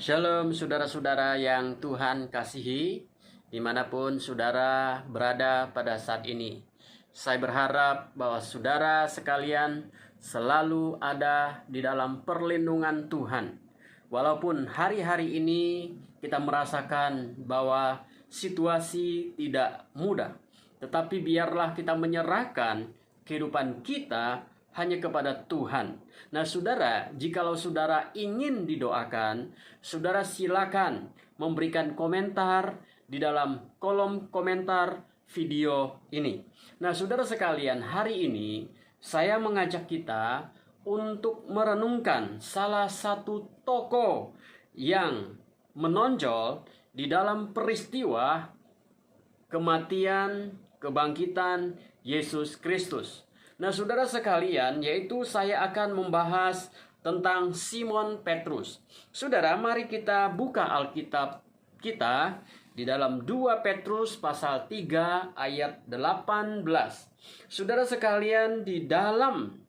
Shalom saudara-saudara yang Tuhan kasihi, dimanapun saudara berada pada saat ini. Saya berharap bahwa saudara sekalian selalu ada di dalam perlindungan Tuhan. Walaupun hari-hari ini kita merasakan bahwa situasi tidak mudah, tetapi biarlah kita menyerahkan kehidupan kita hanya kepada Tuhan. Nah saudara, jikalau saudara ingin didoakan, saudara silakan memberikan komentar di dalam kolom komentar video ini. Nah saudara sekalian, hari ini saya mengajak kita untuk merenungkan salah satu tokoh yang menonjol di dalam peristiwa kematian, kebangkitan Yesus Kristus. Nah saudara sekalian, yaitu saya akan membahas tentang Simon Petrus. Saudara, mari kita buka Alkitab kita di dalam 2 Petrus pasal 3 ayat 18. Saudara sekalian, di dalam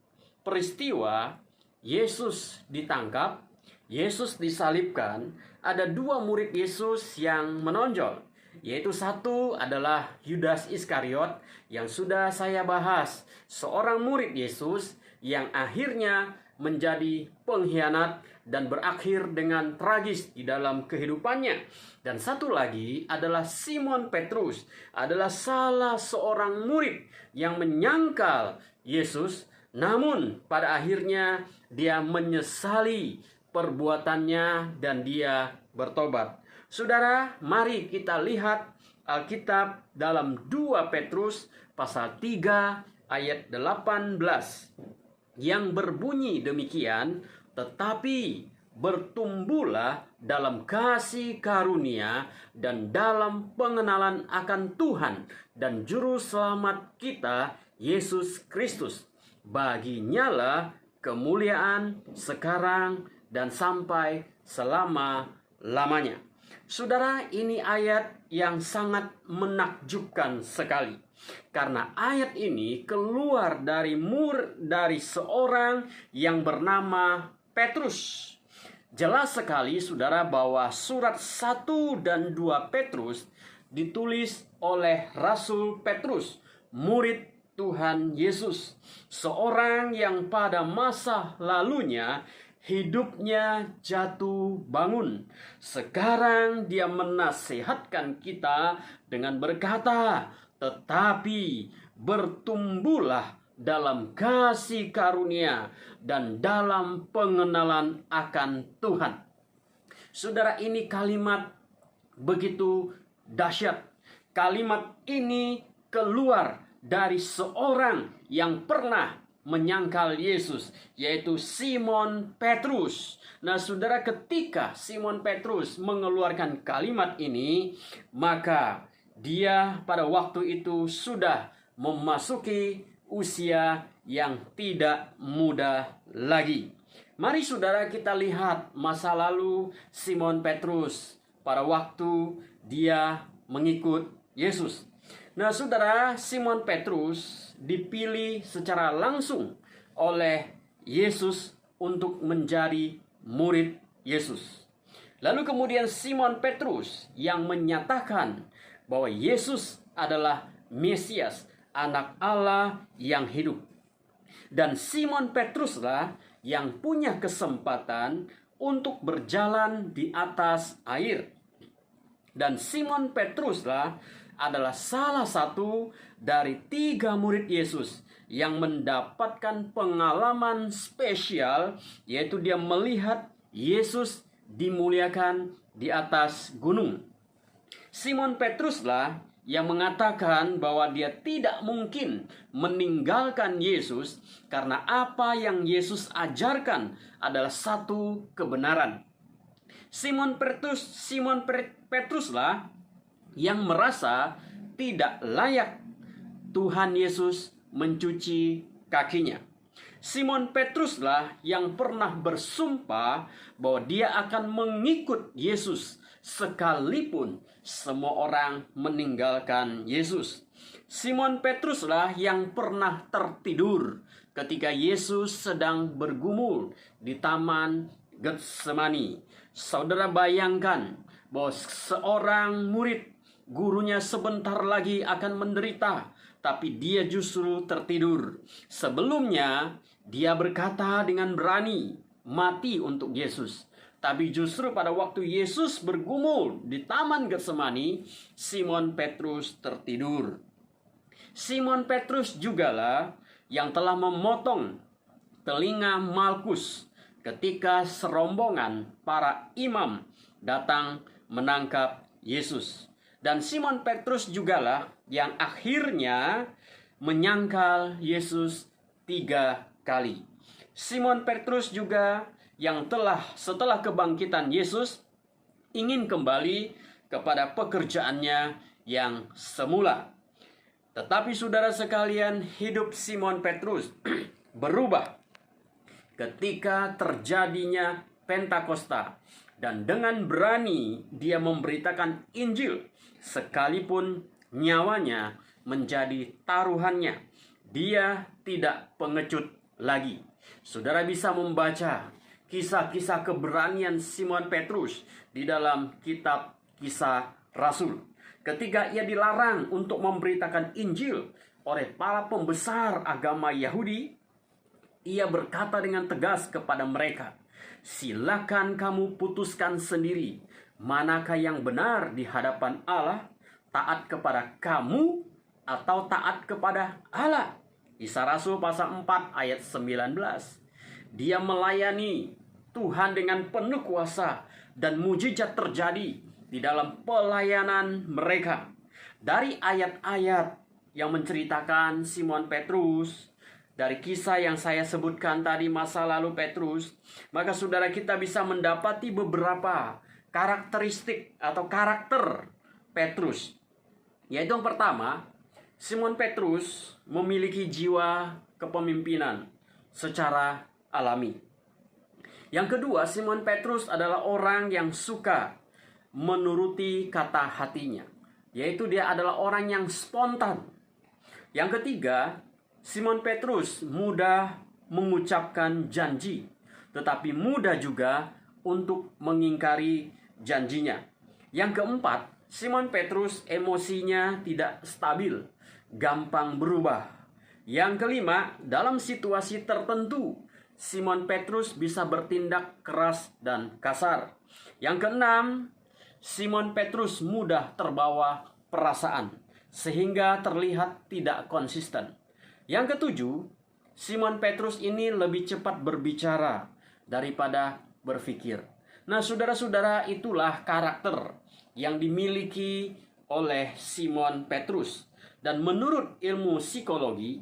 peristiwa Yesus ditangkap, Yesus disalibkan, ada dua murid Yesus yang menonjol. Yaitu satu adalah Yudas Iskariot yang sudah saya bahas, seorang murid Yesus yang akhirnya menjadi pengkhianat dan berakhir dengan tragis di dalam kehidupannya. Dan satu lagi adalah Simon Petrus, adalah salah seorang murid yang menyangkal Yesus, namun pada akhirnya dia menyesali perbuatannya dan dia bertobat. Saudara, mari kita lihat Alkitab dalam 2 Petrus pasal 3 ayat 18 yang berbunyi demikian, tetapi bertumbuhlah dalam kasih karunia dan dalam pengenalan akan Tuhan dan Juru Selamat kita, Yesus Kristus. Baginya lah kemuliaan sekarang dan sampai selama-lamanya. Saudara, ini ayat yang sangat menakjubkan sekali. Karena ayat ini keluar dari seorang yang bernama Petrus. Jelas sekali saudara bahwa surat 1 dan 2 Petrus ditulis oleh Rasul Petrus, murid Tuhan Yesus. Seorang yang pada masa lalunya hidupnya jatuh bangun. Sekarang dia menasihatkan kita dengan berkata, tetapi bertumbuhlah dalam kasih karunia dan dalam pengenalan akan Tuhan. Saudara, ini kalimat begitu dahsyat. Kalimat ini keluar dari seorang yang pernah menyangkal Yesus, yaitu Simon Petrus. Nah saudara, ketika Simon Petrus mengeluarkan kalimat ini, maka dia pada waktu itu sudah memasuki usia yang tidak muda lagi. Mari saudara kita lihat masa lalu Simon Petrus pada waktu dia mengikut Yesus. Nah saudara, Simon Petrus dipilih secara langsung oleh Yesus untuk menjadi murid Yesus. Lalu kemudian Simon Petrus yang menyatakan bahwa Yesus adalah Mesias, anak Allah yang hidup. Dan Simon Petruslah yang punya kesempatan untuk berjalan di atas air. Dan Simon Petruslah adalah salah satu dari 3 murid Yesus yang mendapatkan pengalaman spesial, yaitu dia melihat Yesus dimuliakan di atas gunung. Simon Petruslah yang mengatakan bahwa dia tidak mungkin meninggalkan Yesus karena apa yang Yesus ajarkan adalah satu kebenaran. Simon Petruslah yang merasa tidak layak Tuhan Yesus mencuci kakinya. Simon Petruslah yang pernah bersumpah bahwa dia akan mengikut Yesus sekalipun semua orang meninggalkan Yesus. Simon Petruslah yang pernah tertidur ketika Yesus sedang bergumul di taman Getsemani. Saudara bayangkan bahwa seorang murid, gurunya sebentar lagi akan menderita, tapi dia justru tertidur. Sebelumnya dia berkata dengan berani mati untuk Yesus. Tapi justru pada waktu Yesus bergumul di Taman Getsemani, Simon Petrus tertidur. Simon Petrus jugalah yang telah memotong telinga Malkus ketika serombongan para imam datang menangkap Yesus. Dan Simon Petrus jugalah yang akhirnya menyangkal Yesus 3 kali. Simon Petrus juga yang telah setelah kebangkitan Yesus ingin kembali kepada pekerjaannya yang semula. Tetapi saudara sekalian, hidup Simon Petrus berubah ketika terjadinya Pentakosta, dan dengan berani dia memberitakan Injil sekalipun nyawanya menjadi taruhannya. Dia tidak pengecut lagi. Saudara bisa membaca kisah-kisah keberanian Simon Petrus di dalam kitab Kisah Rasul. Ketika ia dilarang untuk memberitakan Injil oleh para pembesar agama Yahudi, ia berkata dengan tegas kepada mereka, "Silakan kamu putuskan sendiri manakah yang benar di hadapan Allah, taat kepada kamu atau taat kepada Allah." Kisah Rasul pasal 4 ayat 19. Dia melayani Tuhan dengan penuh kuasa dan mujizat terjadi di dalam pelayanan mereka. Dari ayat-ayat yang menceritakan Simon Petrus, dari kisah yang saya sebutkan tadi masa lalu Petrus, maka saudara kita bisa mendapati beberapa karakteristik atau karakter Petrus. Yaitu yang pertama, Simon Petrus memiliki jiwa kepemimpinan secara alami. Yang kedua, Simon Petrus adalah orang yang suka menuruti kata hatinya, yaitu dia adalah orang yang spontan. Yang ketiga, Simon Petrus mudah mengucapkan janji, tetapi mudah juga untuk mengingkari janjinya. Yang keempat, Simon Petrus emosinya tidak stabil, gampang berubah. Yang kelima, dalam situasi tertentu, Simon Petrus bisa bertindak keras dan kasar. Yang keenam, Simon Petrus mudah terbawa perasaan, sehingga terlihat tidak konsisten. Yang ketujuh, Simon Petrus ini lebih cepat berbicara daripada berpikir. Nah, saudara-saudara, itulah karakter yang dimiliki oleh Simon Petrus. Dan menurut ilmu psikologi,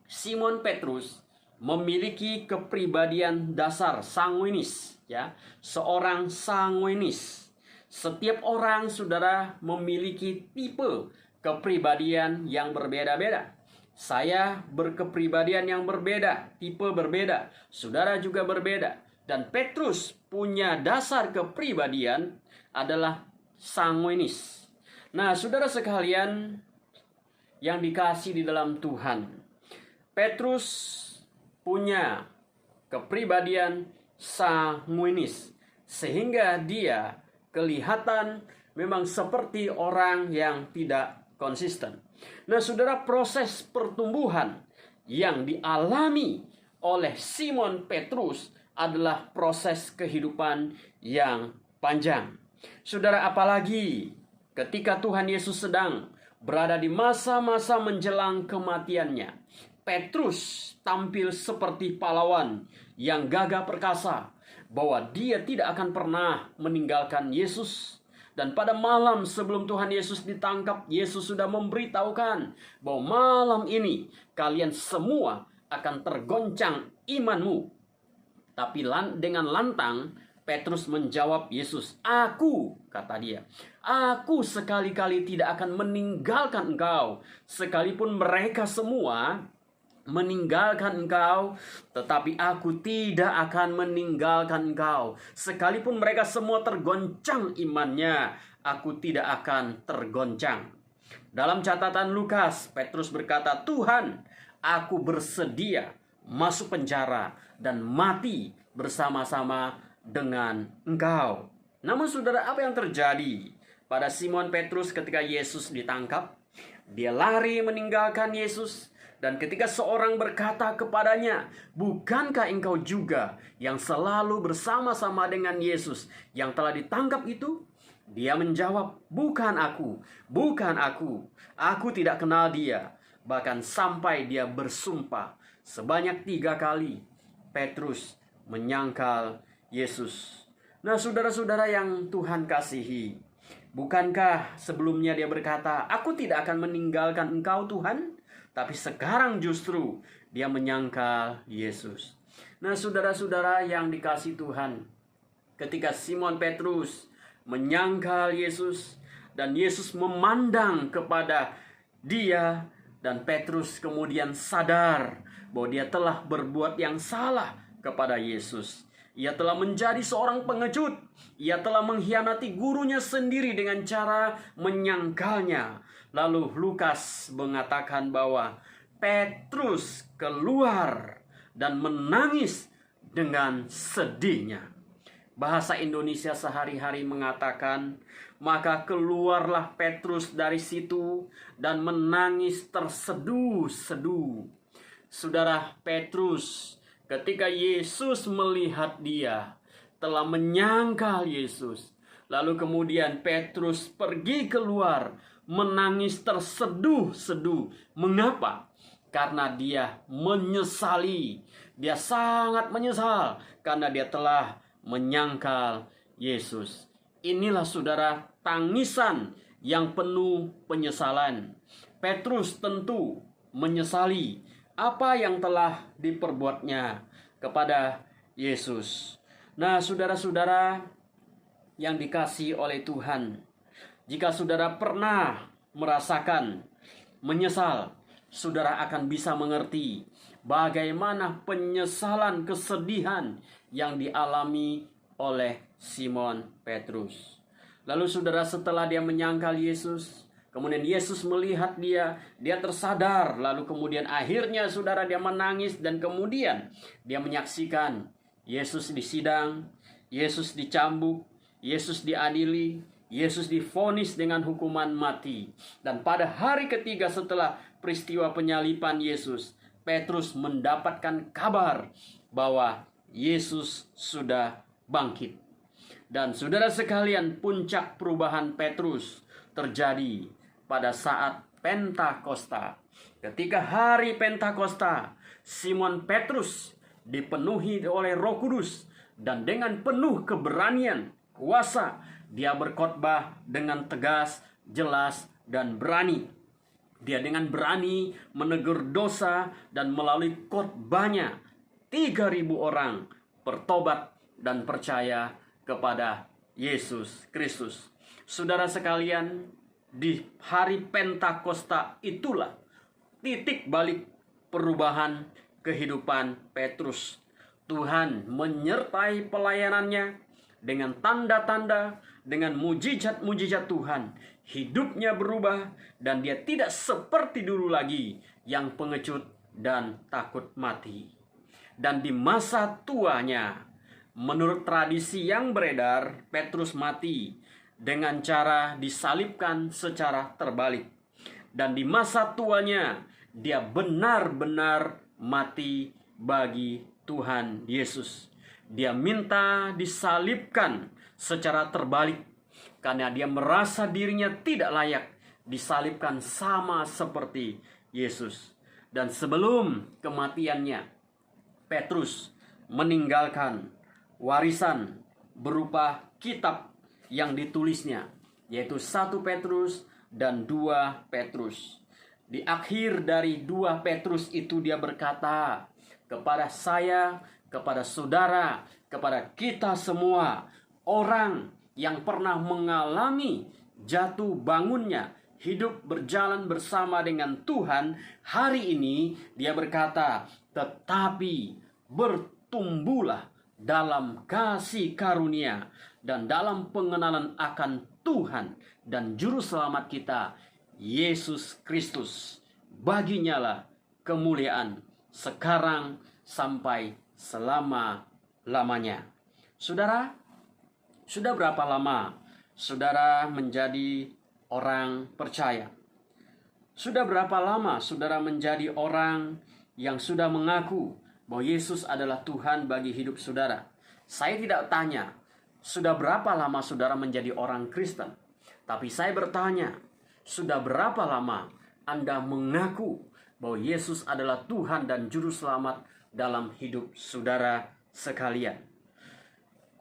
Simon Petrus memiliki kepribadian dasar sanguinis, ya, seorang sanguinis. Setiap orang, saudara, memiliki tipe kepribadian yang berbeda-beda. Saya berkepribadian yang berbeda, tipe berbeda. Saudara juga berbeda. Dan Petrus punya dasar kepribadian adalah sanguinis. Nah, saudara sekalian yang dikasihi di dalam Tuhan, Petrus punya kepribadian sanguinis, sehingga dia kelihatan memang seperti orang yang tidak konsisten. Nah, saudara, proses pertumbuhan yang dialami oleh Simon Petrus adalah proses kehidupan yang panjang. Saudara, apalagi ketika Tuhan Yesus sedang berada di masa-masa menjelang kematiannya, Petrus tampil seperti pahlawan yang gagah perkasa, bahwa dia tidak akan pernah meninggalkan Yesus. Dan pada malam sebelum Tuhan Yesus ditangkap, Yesus sudah memberitahukan bahwa malam ini kalian semua akan tergoncang imanmu. Tapi dengan lantang Petrus menjawab Yesus, "Aku," kata dia, "aku sekali-kali tidak akan meninggalkan engkau. Sekalipun mereka semua meninggalkan engkau, tetapi aku tidak akan meninggalkan engkau. Sekalipun mereka semua tergoncang imannya, aku tidak akan tergoncang." Dalam catatan Lukas, Petrus berkata, "Tuhan, aku bersedia masuk penjara dan mati bersama-sama dengan engkau. Namun saudara, apa yang terjadi pada Simon Petrus ketika Yesus ditangkap? Dia lari meninggalkan Yesus. Dan ketika seorang berkata kepadanya, "Bukankah engkau juga yang selalu bersama-sama dengan Yesus yang telah ditangkap itu?" Dia menjawab, "Bukan aku, bukan aku. Aku tidak kenal dia." Bahkan sampai dia bersumpah sebanyak 3 kali, Petrus menyangkal Yesus. Nah, saudara-saudara yang Tuhan kasihi, bukankah sebelumnya dia berkata, "Aku tidak akan meninggalkan engkau Tuhan"? Tapi sekarang justru dia menyangkal Yesus. Nah, saudara-saudara yang dikasihi Tuhan, ketika Simon Petrus menyangkal Yesus dan Yesus memandang kepada dia, dan Petrus kemudian sadar bahwa dia telah berbuat yang salah kepada Yesus. Ia telah menjadi seorang pengecut. Ia telah mengkhianati gurunya sendiri dengan cara menyangkalnya. Lalu Lukas mengatakan bahwa Petrus keluar dan menangis dengan sedihnya. Bahasa Indonesia sehari-hari mengatakan, maka keluarlah Petrus dari situ dan menangis terseduh-seduh. Saudara, Petrus ketika Yesus melihat dia telah menyangkal Yesus, lalu kemudian Petrus pergi keluar menangis terseduh-seduh. Mengapa? Karena dia menyesali. Dia sangat menyesal karena dia telah menyangkal Yesus. Inilah saudara, tangisan yang penuh penyesalan. Petrus tentu menyesali apa yang telah diperbuatnya kepada Yesus. Nah, saudara-saudara yang dikasihi oleh Tuhan, jika saudara pernah merasakan menyesal, saudara akan bisa mengerti bagaimana penyesalan, kesedihan yang dialami oleh Simon Petrus. Lalu saudara, setelah dia menyangkal Yesus, kemudian Yesus melihat dia tersadar. Lalu kemudian akhirnya saudara, dia menangis dan kemudian dia menyaksikan Yesus disidang, Yesus dicambuk, Yesus diadili, Yesus divonis dengan hukuman mati. Dan pada hari ketiga setelah peristiwa penyaliban Yesus, Petrus mendapatkan kabar bahwa Yesus sudah bangkit. Dan saudara sekalian, puncak perubahan Petrus terjadi pada saat Pentakosta. Ketika hari Pentakosta, Simon Petrus dipenuhi oleh Roh Kudus dan dengan penuh keberanian, kuasa, dia berkhotbah dengan tegas, jelas, dan berani. Dia dengan berani menegur dosa dan melalui khotbahnya 3.000 orang bertobat dan percaya kepada Yesus Kristus. Saudara sekalian, di hari Pentakosta itulah titik balik perubahan kehidupan Petrus. Tuhan menyertai pelayanannya dengan tanda-tanda, dengan mujizat-mujizat Tuhan. Hidupnya berubah dan dia tidak seperti dulu lagi yang pengecut dan takut mati. Dan di masa tuanya, menurut tradisi yang beredar, Petrus mati dengan cara disalibkan secara terbalik. Dan di masa tuanya, dia benar-benar mati bagi Tuhan Yesus. Dia minta disalibkan secara terbalik karena dia merasa dirinya tidak layak disalibkan sama seperti Yesus. Dan sebelum kematiannya, Petrus meninggalkan warisan berupa kitab yang ditulisnya, yaitu 1 Petrus dan 2 Petrus. Di akhir dari 2 Petrus itu dia berkata, kepada saya, kepada saudara, kepada kita semua, orang yang pernah mengalami jatuh bangunnya, hidup berjalan bersama dengan Tuhan, hari ini dia berkata, tetapi bertumbuhlah dalam kasih karunia dan dalam pengenalan akan Tuhan dan Juru Selamat kita, Yesus Kristus. Baginya lah kemuliaan sekarang sampai selama-lamanya. Saudara, sudah berapa lama saudara menjadi orang percaya? Sudah berapa lama saudara menjadi orang yang sudah mengaku bahwa Yesus adalah Tuhan bagi hidup saudara? Saya tidak tanya sudah berapa lama saudara menjadi orang Kristen, tapi saya bertanya, sudah berapa lama Anda mengaku bahwa Yesus adalah Tuhan dan Juru Selamat dalam hidup saudara sekalian?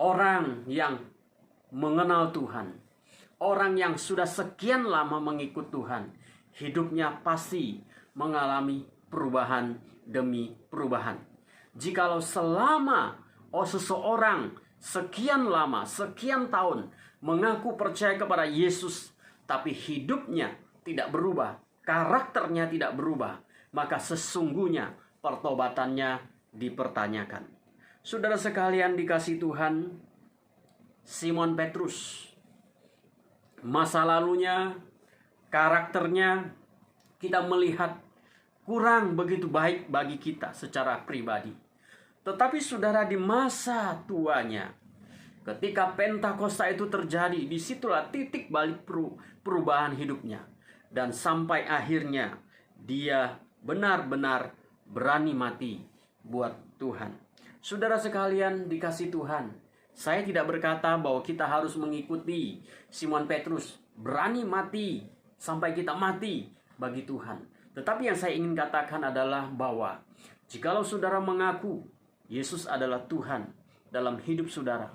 Orang yang mengenal Tuhan, orang yang sudah sekian lama mengikut Tuhan, hidupnya pasti mengalami perubahan demi perubahan. Jikalau selama seseorang sekian lama, sekian tahun mengaku percaya kepada Yesus, tapi hidupnya tidak berubah, karakternya tidak berubah, maka sesungguhnya pertobatannya dipertanyakan. Saudara sekalian dikasih Tuhan, Simon Petrus, masa lalunya, karakternya kita melihat kurang begitu baik bagi kita secara pribadi. Tetapi saudara, di masa tuanya, ketika Pentakosta itu terjadi, disitulah titik balik perubahan hidupnya. Dan sampai akhirnya dia benar-benar berani mati buat Tuhan. Saudara sekalian dikasih Tuhan, saya tidak berkata bahwa kita harus mengikuti Simon Petrus, berani mati sampai kita mati bagi Tuhan. Tetapi yang saya ingin katakan adalah bahwa jikalau saudara mengaku Yesus adalah Tuhan dalam hidup saudara,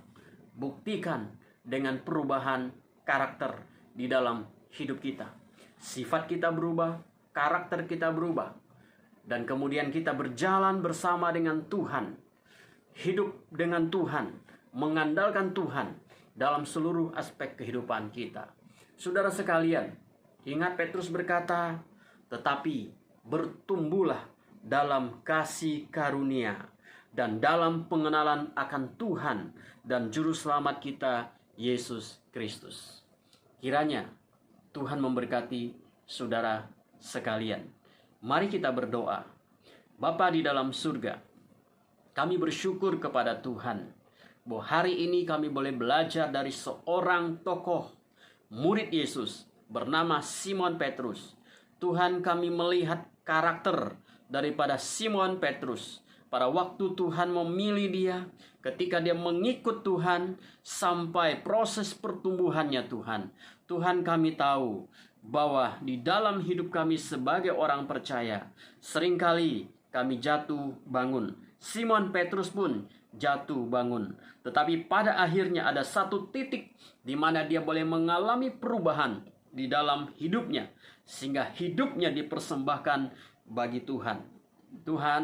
buktikan dengan perubahan karakter di dalam hidup kita. Sifat kita berubah, karakter kita berubah, dan kemudian kita berjalan bersama dengan Tuhan, hidup dengan Tuhan, mengandalkan Tuhan dalam seluruh aspek kehidupan kita. Saudara sekalian, ingat Petrus berkata, tetapi bertumbuhlah dalam kasih karunia dan dalam pengenalan akan Tuhan dan Juru Selamat kita, Yesus Kristus. Kiranya Tuhan memberkati saudara sekalian. Mari kita berdoa. Bapa di dalam surga, kami bersyukur kepada Tuhan bahwa hari ini kami boleh belajar dari seorang tokoh murid Yesus bernama Simon Petrus. Tuhan, kami melihat karakter daripada Simon Petrus. Pada waktu Tuhan memilih dia, ketika dia mengikut Tuhan sampai proses pertumbuhannya Tuhan. Tuhan, kami tahu bahwa di dalam hidup kami sebagai orang percaya, seringkali kami jatuh bangun. Simon Petrus pun jatuh bangun. Tetapi pada akhirnya ada satu titik di mana dia boleh mengalami perubahan di dalam hidupnya, sehingga hidupnya dipersembahkan bagi Tuhan. Tuhan,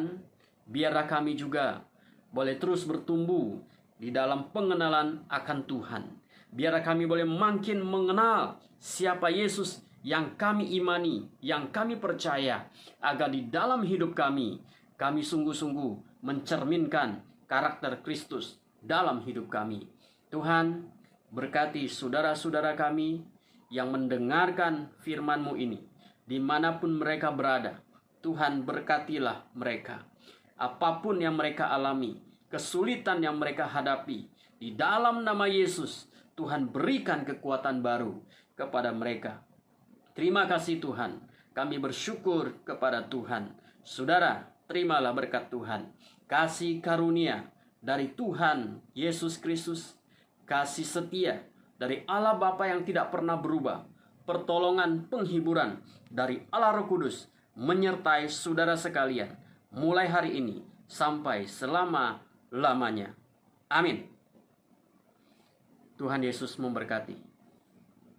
biarlah kami juga boleh terus bertumbuh di dalam pengenalan akan Tuhan. Biarlah kami boleh makin mengenal siapa Yesus yang kami imani, yang kami percaya, agar di dalam hidup kami sungguh-sungguh mencerminkan karakter Kristus dalam hidup kami. Tuhan, berkati saudara-saudara kami yang mendengarkan firman-Mu ini, dimanapun mereka berada. Tuhan, berkatilah mereka. Apapun yang mereka alami, kesulitan yang mereka hadapi, di dalam nama Yesus, Tuhan berikan kekuatan baru kepada mereka. Terima kasih Tuhan, kami bersyukur kepada Tuhan. Saudara, terimalah berkat Tuhan. Kasih karunia dari Tuhan Yesus Kristus, kasih setia dari Allah Bapa yang tidak pernah berubah, pertolongan penghiburan dari Allah Roh Kudus menyertai saudara sekalian mulai hari ini sampai selama-lamanya. Amin. Tuhan Yesus memberkati.